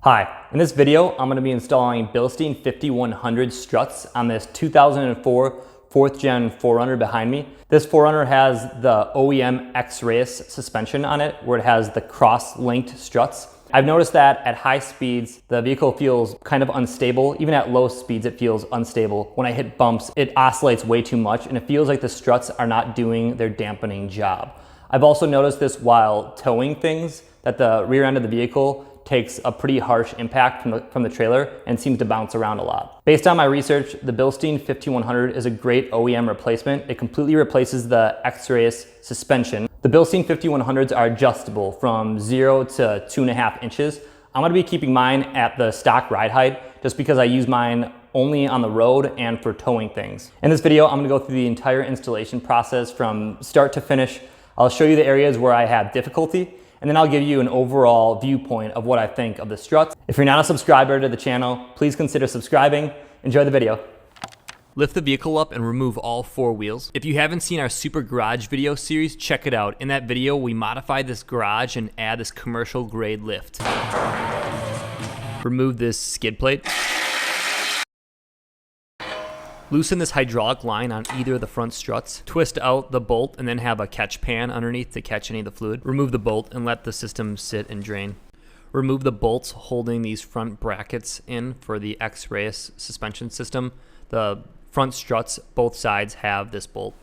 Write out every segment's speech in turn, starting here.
Hi, in this video, I'm going to be installing Bilstein 5100 struts on this 2004 4th gen 4Runner behind me. This 4Runner has the OEM X-REAS suspension on it, where it has the cross-linked struts. I've noticed that at high speeds, the vehicle feels kind of unstable. Even at low speeds, it feels unstable. When I hit bumps, it oscillates way too much, and it feels like the struts are not doing their dampening job. I've also noticed this while towing things, that the rear end of the vehicle takes a pretty harsh impact from the trailer and seems to bounce around a lot. Based on my research, the Bilstein 5100 is a great OEM replacement. It completely replaces the X-REAS suspension. The Bilstein 5100s are adjustable from 0 to 2.5 inches. I'm gonna be keeping mine at the stock ride height just because I use mine only on the road and for towing things. In this video, I'm gonna go through the entire installation process from start to finish. I'll show you the areas where I have difficulty, and then I'll give you an overall viewpoint of what I think of the struts. If you're not a subscriber to the channel, please consider subscribing. Enjoy the video. Lift the vehicle up and remove all 4 wheels. If you haven't seen our Super Garage video series, check it out. In that video, we modified this garage and add this commercial grade lift. Remove this skid plate. Loosen this hydraulic line on either of the front struts. Twist out the bolt and then have a catch pan underneath to catch any of the fluid. Remove the bolt and let the system sit and drain. Remove the bolts holding these front brackets in for the X-REAS suspension system. The front struts, both sides have this bolt.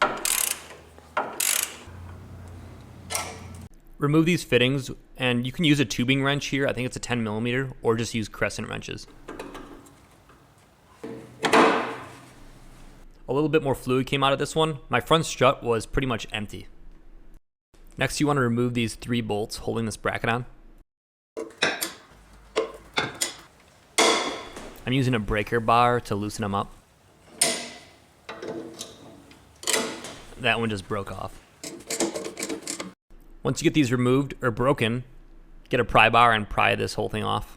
Remove these fittings, and you can use a tubing wrench here. I think it's a 10mm, or just use crescent wrenches. A little bit more fluid came out of this one. My front strut was pretty much empty. Next, you want to remove these 3 bolts holding this bracket on. I'm using a breaker bar to loosen them up. That one just broke off. Once you get these removed or broken, get a pry bar and pry this whole thing off.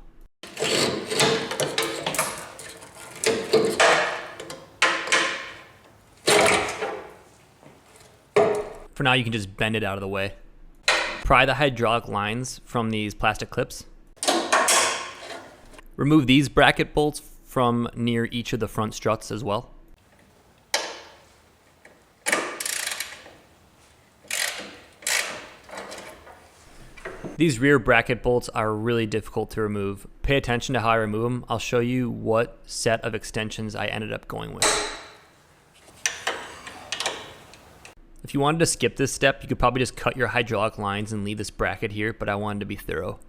For now, you can just bend it out of the way. Pry the hydraulic lines from these plastic clips. Remove these bracket bolts from near each of the front struts as well. These rear bracket bolts are really difficult to remove. Pay attention to how I remove them. I'll show you what set of extensions I ended up going with. If you wanted to skip this step, you could probably just cut your hydraulic lines and leave this bracket here, but I wanted to be thorough.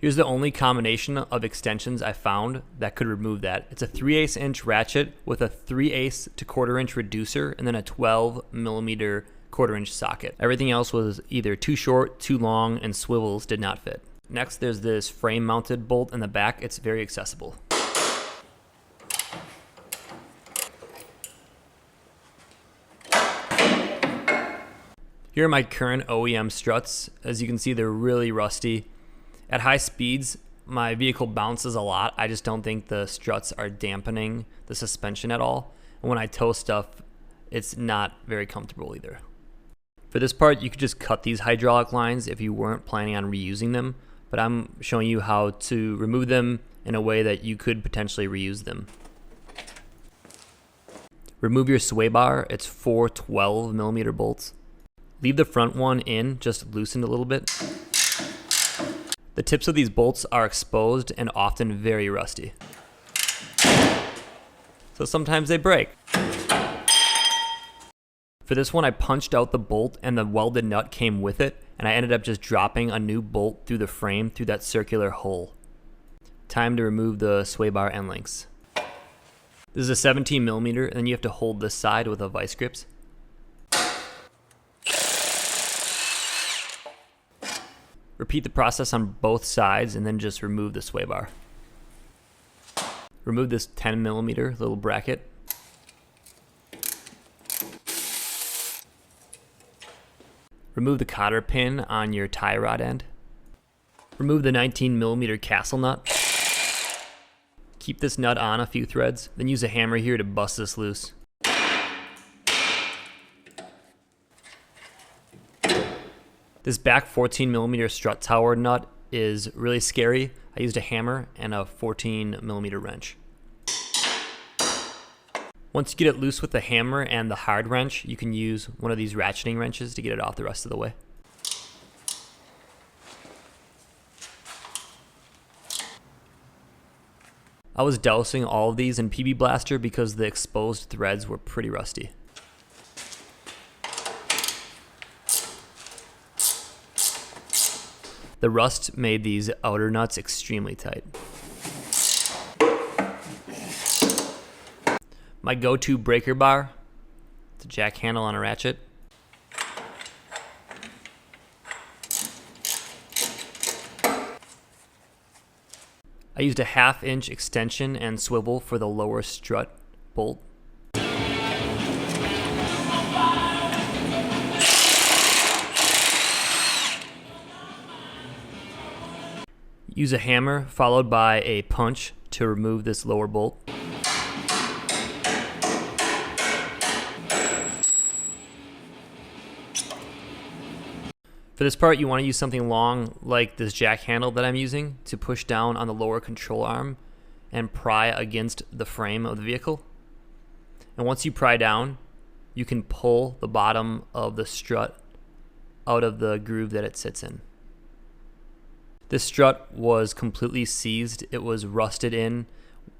Here's the only combination of extensions I found that could remove that. It's a 3/8 inch ratchet with a 3/8 to 1/4 inch reducer and then a 12mm 1/4 inch socket. Everything else was either too short, too long, and swivels did not fit. Next, there's this frame mounted bolt in the back. It's very accessible. Here are my current OEM struts. As you can see, they're really rusty. At high speeds, my vehicle bounces a lot. I just don't think the struts are dampening the suspension at all. And when I tow stuff, it's not very comfortable either. For this part, you could just cut these hydraulic lines if you weren't planning on reusing them, but I'm showing you how to remove them in a way that you could potentially reuse them. Remove your sway bar. It's 4 12mm bolts. Leave the front one in, just loosened a little bit. The tips of these bolts are exposed and often very rusty. So sometimes they break. For this one, I punched out the bolt and the welded nut came with it, and I ended up just dropping a new bolt through the frame through that circular hole. Time to remove the sway bar end links. This is a 17mm, and then you have to hold this side with a vice grips. Repeat the process on both sides and then just remove the sway bar. Remove this 10mm little bracket. Remove the cotter pin on your tie rod end. Remove the 19mm castle nut. Keep this nut on a few threads, then use a hammer here to bust this loose. This back 14mm strut tower nut is really scary. I used a hammer and a 14mm wrench. Once you get it loose with the hammer and the hard wrench, you can use one of these ratcheting wrenches to get it off the rest of the way. I was dousing all of these in PB Blaster because the exposed threads were pretty rusty. The rust made these outer nuts extremely tight. My go-to breaker bar, it's a jack handle on a ratchet. I used a 1/2 inch extension and swivel for the lower strut bolt. Use a hammer followed by a punch to remove this lower bolt. For this part, you want to use something long like this jack handle that I'm using to push down on the lower control arm and pry against the frame of the vehicle. And once you pry down, you can pull the bottom of the strut out of the groove that it sits in. This strut was completely seized. It was rusted in,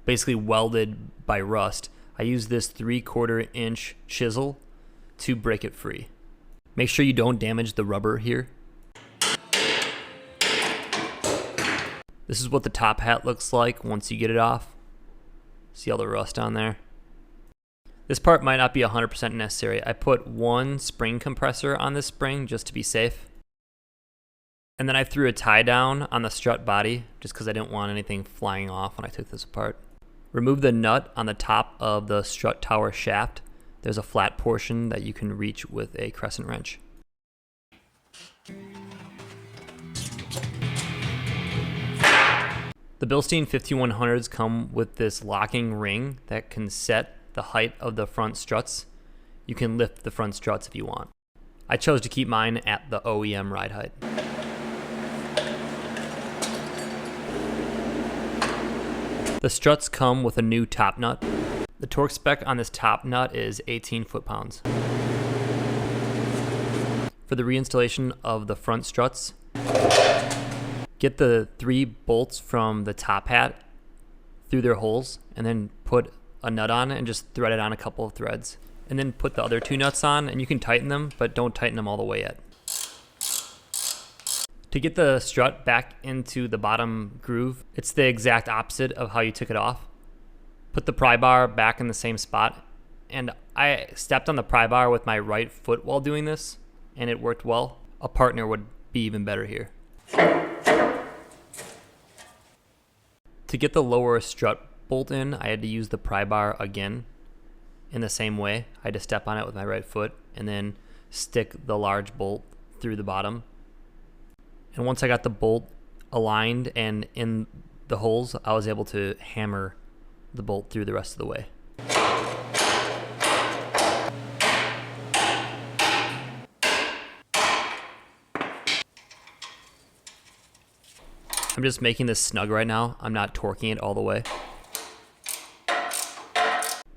basically welded by rust. I used this 3/4 inch chisel to break it free. Make sure you don't damage the rubber here. This is what the top hat looks like once you get it off. See all the rust on there? This part might not be 100% necessary. I put one spring compressor on this spring just to be safe. And then I threw a tie down on the strut body just because I didn't want anything flying off when I took this apart. Remove the nut on the top of the strut tower shaft. There's a flat portion that you can reach with a crescent wrench. The Bilstein 5100s come with this locking ring that can set the height of the front struts. You can lift the front struts if you want. I chose to keep mine at the OEM ride height. The struts come with a new top nut. The torque spec on this top nut is 18 foot-pounds. For the reinstallation of the front struts, get the 3 bolts from the top hat through their holes and then put a nut on it and just thread it on a couple of threads. And then put the other 2 nuts on, and you can tighten them, but don't tighten them all the way yet. To get the strut back into the bottom groove, it's the exact opposite of how you took it off. Put the pry bar back in the same spot, and I stepped on the pry bar with my right foot while doing this, and it worked well. A partner would be even better here. To get the lower strut bolt in, I had to use the pry bar again in the same way. I had to step on it with my right foot and then stick the large bolt through the bottom. And once I got the bolt aligned and in the holes, I was able to hammer the bolt through the rest of the way. I'm just making this snug right now. I'm not torquing it all the way.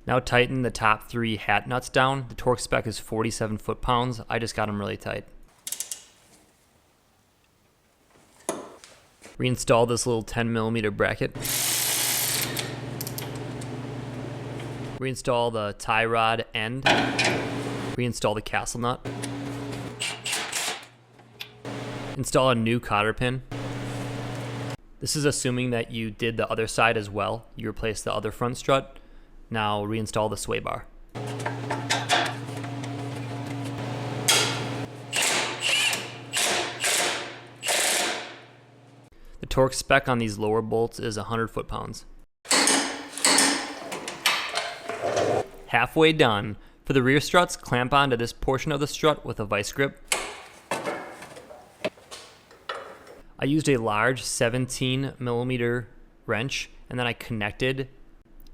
Now tighten the top 3 hat nuts down. The torque spec is 47 foot-pounds. I just got them really tight. Reinstall this little 10mm bracket. Reinstall the tie rod end. Reinstall the castle nut. Install a new cotter pin. This is assuming that you did the other side as well. You replaced the other front strut. Now reinstall the sway bar. The torque spec on these lower bolts is 100 foot-pounds. Halfway done. For the rear struts, clamp onto this portion of the strut with a vice grip. I used a large 17mm wrench, and then I connected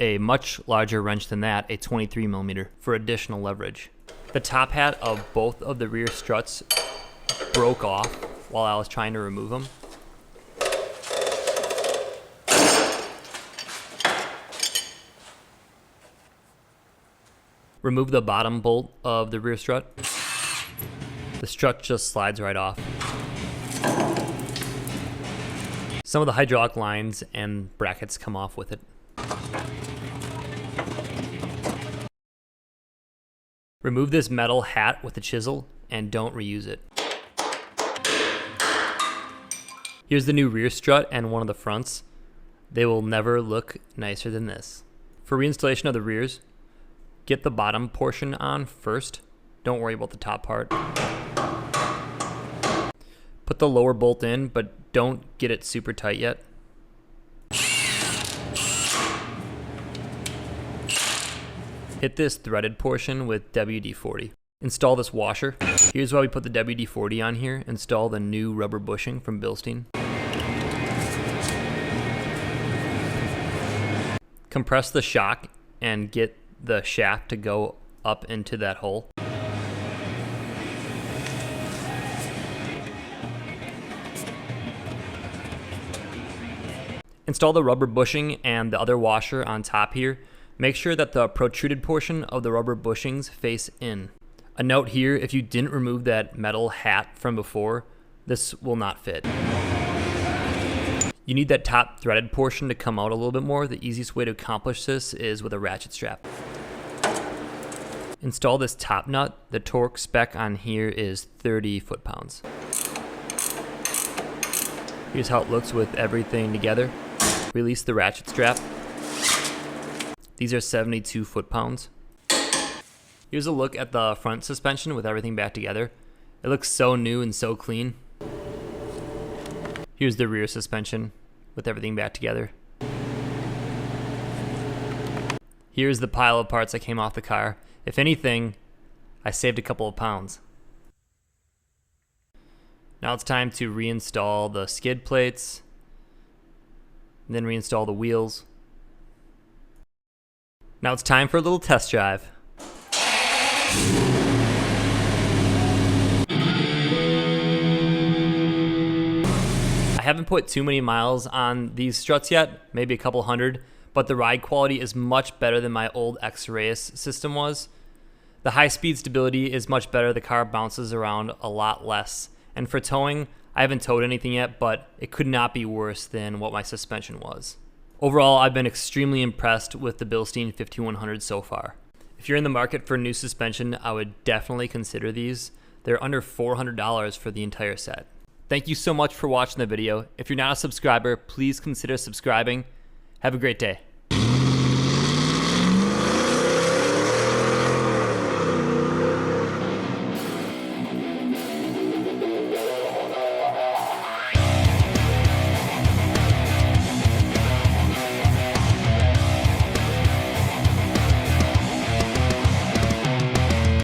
a much larger wrench than that, a 23mm, for additional leverage. The top hat of both of the rear struts broke off while I was trying to remove them. Remove the bottom bolt of the rear strut. The strut just slides right off. Some of the hydraulic lines and brackets come off with it. Remove this metal hat with a chisel and don't reuse it. Here's the new rear strut and one of the fronts. They will never look nicer than this. For reinstallation of the rears, get the bottom portion on first. Don't worry about the top part. Put the lower bolt in, but don't get it super tight yet. Hit this threaded portion with WD-40. Install this washer. Here's why we put the WD-40 on here. Install the new rubber bushing from Bilstein. Compress the shock and get the shaft to go up into that hole. Install the rubber bushing and the other washer on top here. Make sure that the protruded portion of the rubber bushings face in. A note here, if you didn't remove that metal hat from before, this will not fit. You need that top threaded portion to come out a little bit more. The easiest way to accomplish this is with a ratchet strap. Install this top nut. The torque spec on here is 30 foot-pounds. Here's how it looks with everything together. Release the ratchet strap. These are 72 foot-pounds. Here's a look at the front suspension with everything back together. It looks so new and so clean. Here's the rear suspension with everything back together. Here's the pile of parts that came off the car. If anything, I saved a couple of pounds. Now it's time to reinstall the skid plates, and then reinstall the wheels. Now it's time for a little test drive. I haven't put too many miles on these struts yet, maybe a couple hundred, but the ride quality is much better than my old X-REAS system was. The high speed stability is much better, the car bounces around a lot less. And for towing, I haven't towed anything yet, but it could not be worse than what my suspension was. Overall, I've been extremely impressed with the Bilstein 5100 so far. If you're in the market for a new suspension, I would definitely consider these. They're under $400 for the entire set. Thank you so much for watching the video. If you're not a subscriber, please consider subscribing. Have a great day.